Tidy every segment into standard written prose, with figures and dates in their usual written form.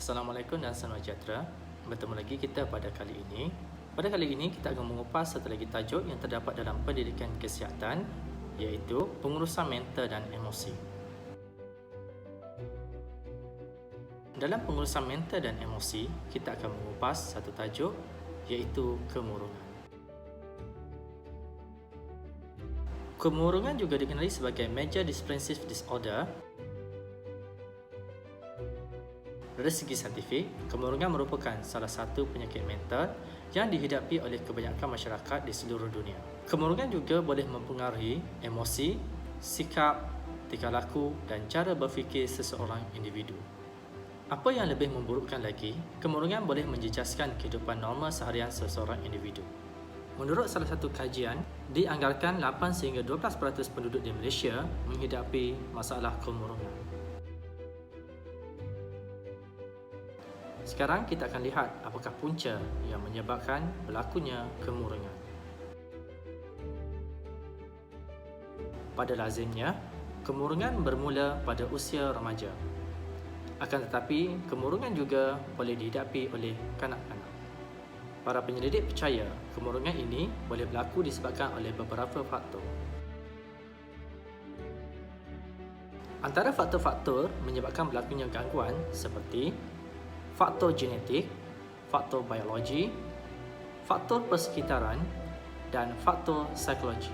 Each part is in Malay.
Assalamualaikum dan salam sejahtera. Bertemu lagi kita pada kali ini. Pada kali ini kita akan mengupas satu lagi tajuk yang terdapat dalam pendidikan kesihatan, iaitu pengurusan mental dan emosi. Dalam pengurusan mental dan emosi, kita akan mengupas satu tajuk, iaitu kemurungan. Kemurungan juga dikenali sebagai Major Depressive Disorder. Dari segi saintifik, kemurungan merupakan salah satu penyakit mental yang dihidapi oleh kebanyakan masyarakat di seluruh dunia. Kemurungan juga boleh mempengaruhi emosi, sikap, tingkah laku dan cara berfikir seseorang individu. Apa yang lebih memburukkan lagi, kemurungan boleh menjejaskan kehidupan normal seharian seseorang individu. Menurut salah satu kajian, dianggarkan 8 sehingga 12% penduduk di Malaysia menghidapi masalah kemurungan. Sekarang kita akan lihat apakah punca yang menyebabkan berlakunya kemurungan. Pada lazimnya, kemurungan bermula pada usia remaja. Akan tetapi, kemurungan juga boleh dihidapi oleh kanak-kanak. Para penyelidik percaya kemurungan ini boleh berlaku disebabkan oleh beberapa faktor. Antara faktor-faktor menyebabkan berlakunya gangguan seperti faktor genetik, faktor biologi, faktor persekitaran dan faktor psikologi.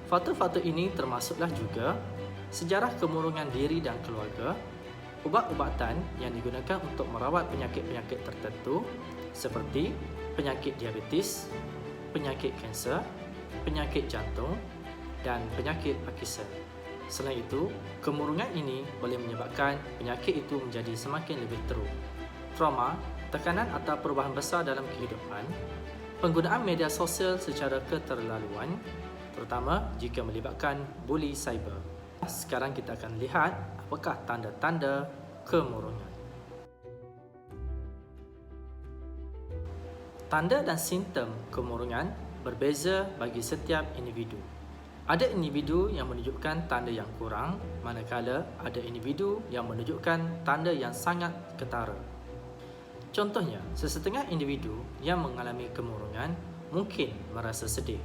Faktor-faktor ini termasuklah juga sejarah kemurungan diri dan keluarga, ubat-ubatan yang digunakan untuk merawat penyakit-penyakit tertentu seperti penyakit diabetes, penyakit kanser, penyakit jantung dan penyakit Parkinson. Selain itu, kemurungan ini boleh menyebabkan penyakit itu menjadi semakin lebih teruk. Trauma, tekanan atau perubahan besar dalam kehidupan, penggunaan media sosial secara keterlaluan, terutama jika melibatkan buli cyber. Sekarang kita akan lihat apakah tanda-tanda kemurungan. Tanda dan simptom kemurungan berbeza bagi setiap individu. Ada individu yang menunjukkan tanda yang kurang, manakala ada individu yang menunjukkan tanda yang sangat ketara. Contohnya, sesetengah individu yang mengalami kemurungan mungkin merasa sedih,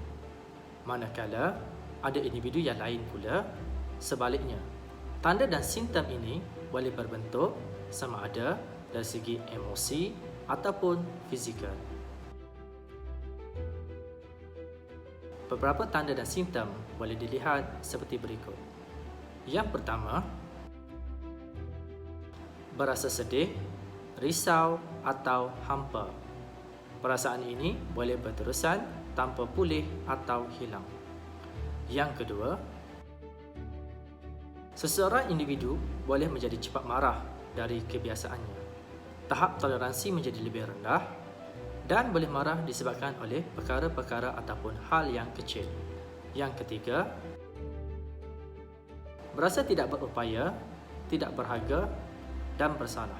manakala ada individu yang lain pula sebaliknya. Tanda dan simptom ini boleh berbentuk sama ada dari segi emosi ataupun fizikal. Beberapa tanda dan simptom boleh dilihat seperti berikut. Yang pertama, berasa sedih, risau atau hampa. Perasaan ini boleh berterusan tanpa pulih atau hilang. Yang kedua, seseorang individu boleh menjadi cepat marah dari kebiasaannya. Tahap toleransi menjadi lebih rendah dan boleh marah disebabkan oleh perkara-perkara ataupun hal yang kecil. Yang ketiga, berasa tidak berupaya, tidak berharga dan bersalah.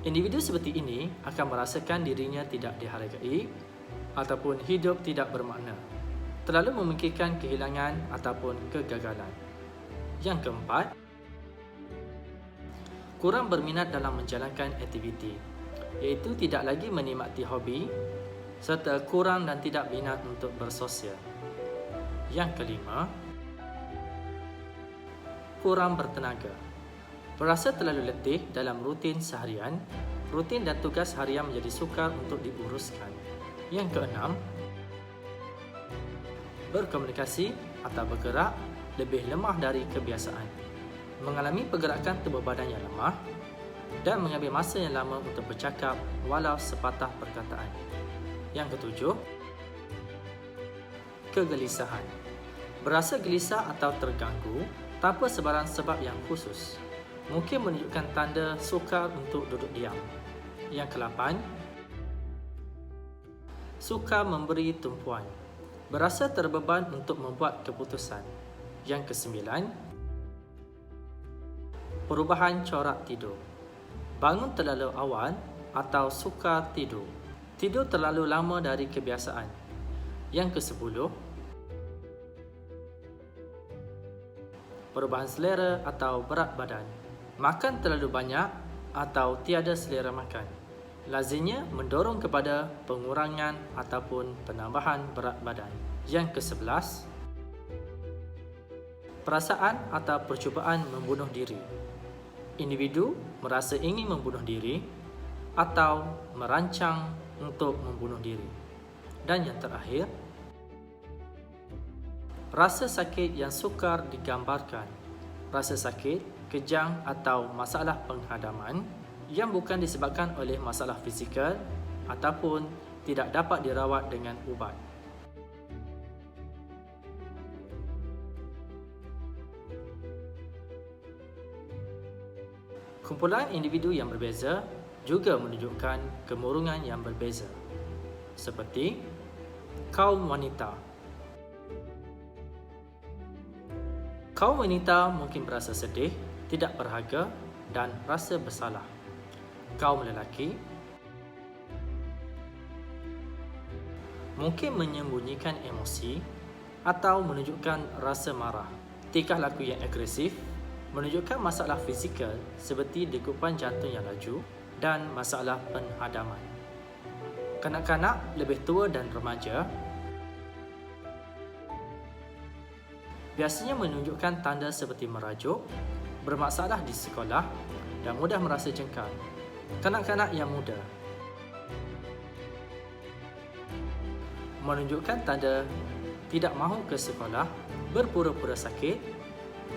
Individu seperti ini akan merasakan dirinya tidak dihargai ataupun hidup tidak bermakna, terlalu memikirkan kehilangan ataupun kegagalan. Yang keempat, kurang berminat dalam menjalankan aktiviti, iaitu tidak lagi menikmati hobi serta kurang dan tidak minat untuk bersosial. Yang kelima, kurang bertenaga. Berasa terlalu letih dalam rutin seharian, rutin dan tugas harian menjadi sukar untuk diuruskan. Yang keenam, berkomunikasi atau bergerak lebih lemah dari kebiasaan, mengalami pergerakan tubuh badan yang lemah dan mengambil masa yang lama untuk bercakap walau sepatah perkataan. Yang ketujuh, kegelisahan. Berasa gelisah atau terganggu tanpa sebarang sebab yang khusus. Mungkin menunjukkan tanda sukar untuk duduk diam. Yang ke-8, sukar memberi tumpuan. Berasa terbeban untuk membuat keputusan. Yang ke-9, perubahan corak tidur. Bangun terlalu awal atau sukar tidur. Tidur terlalu lama dari kebiasaan. Yang ke-10, perubahan selera atau berat badan, makan terlalu banyak atau tiada selera makan, lazimnya mendorong kepada pengurangan ataupun penambahan berat badan. Yang ke-11, perasaan atau percubaan membunuh diri. Individu merasa ingin membunuh diri atau merancang untuk membunuh diri. Dan yang terakhir, rasa sakit yang sukar digambarkan. Rasa sakit, kejang atau masalah penghadaman yang bukan disebabkan oleh masalah fizikal ataupun tidak dapat dirawat dengan ubat. Kumpulan individu yang berbeza juga menunjukkan kemurungan yang berbeza, seperti kaum wanita. Kaum wanita mungkin berasa sedih, tidak berharga dan rasa bersalah. Kaum lelaki mungkin menyembunyikan emosi atau menunjukkan rasa marah. Tingkah laku yang agresif menunjukkan masalah fizikal seperti degupan jantung yang laju dan masalah penghadaman. Kanak-kanak lebih tua dan remaja biasanya menunjukkan tanda seperti merajuk, bermasalah di sekolah dan mudah merasa jengkal. Kanak-kanak yang muda menunjukkan tanda tidak mahu ke sekolah, berpura-pura sakit,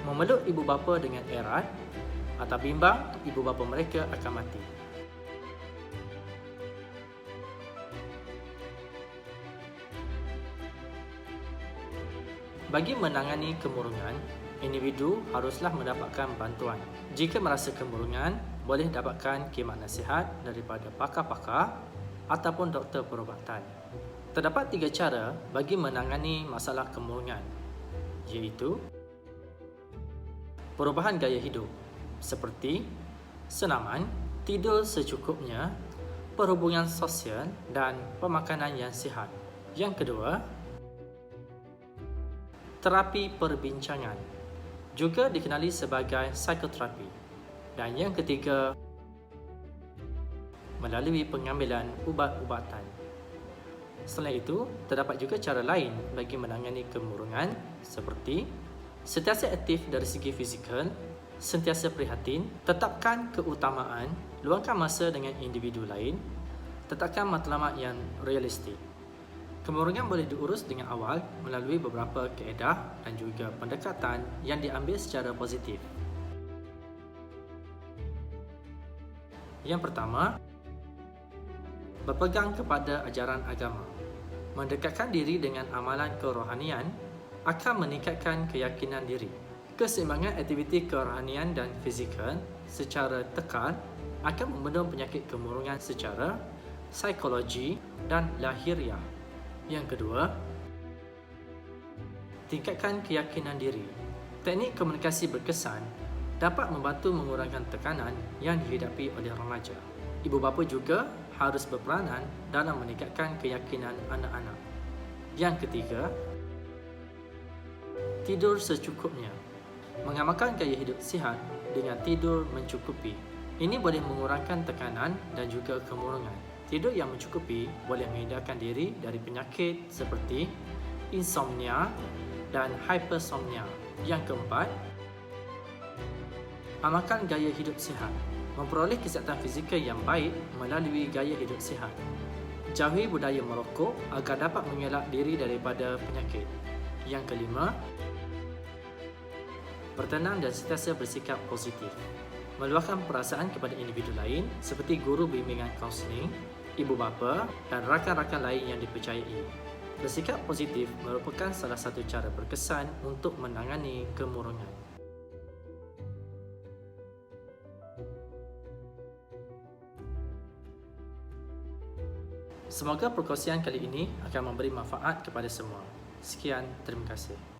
memeluk ibu bapa dengan erat atau bimbang ibu bapa mereka akan mati. Bagi menangani kemurungan, individu haruslah mendapatkan bantuan. Jika merasa kemurungan, boleh dapatkan khidmat nasihat daripada pakar-pakar ataupun doktor perubatan. Terdapat 3 cara bagi menangani masalah kemurungan, iaitu perubahan gaya hidup seperti senaman, tidur secukupnya, perhubungan sosial dan pemakanan yang sihat. Yang kedua, terapi perbincangan, juga dikenali sebagai psikoterapi. Dan yang ketiga, melalui pengambilan ubat-ubatan. Selain itu, terdapat juga cara lain bagi menangani kemurungan seperti sentiasa aktif dari segi fizikal, sentiasa prihatin, tetapkan keutamaan, luangkan masa dengan individu lain, tetapkan matlamat yang realistik. Kemurungan boleh diurus dengan awal melalui beberapa kaedah dan juga pendekatan yang diambil secara positif. Yang pertama, berpegang kepada ajaran agama. Mendekatkan diri dengan amalan kerohanian akan meningkatkan keyakinan diri. Keseimbangan aktiviti kerohanian dan fizikal secara tekal akan membendung penyakit kemurungan secara psikologi dan lahiriah. Yang kedua, tingkatkan keyakinan diri. Teknik komunikasi berkesan dapat membantu mengurangkan tekanan yang dihadapi oleh remaja. Ibu bapa juga harus berperanan dalam meningkatkan keyakinan anak-anak. Yang ketiga, tidur secukupnya. Mengamalkan gaya hidup sihat dengan tidur mencukupi. Ini boleh mengurangkan tekanan dan juga kemurungan. Tidur yang mencukupi boleh menghindarkan diri dari penyakit seperti insomnia dan hypersomnia. Yang keempat, amalkan gaya hidup sihat. Memperoleh kesihatan fizikal yang baik melalui gaya hidup sihat. Jauhi budaya merokok agar dapat mengelak diri daripada penyakit. Yang kelima, bertenang dan sentiasa bersikap positif. Meluahkan perasaan kepada individu lain seperti guru bimbingan kaunseling, ibu bapa dan rakan-rakan lain yang dipercayai. Bersikap positif merupakan salah satu cara berkesan untuk menangani kemurungan. Semoga perkongsian kali ini akan memberi manfaat kepada semua. Sekian, terima kasih.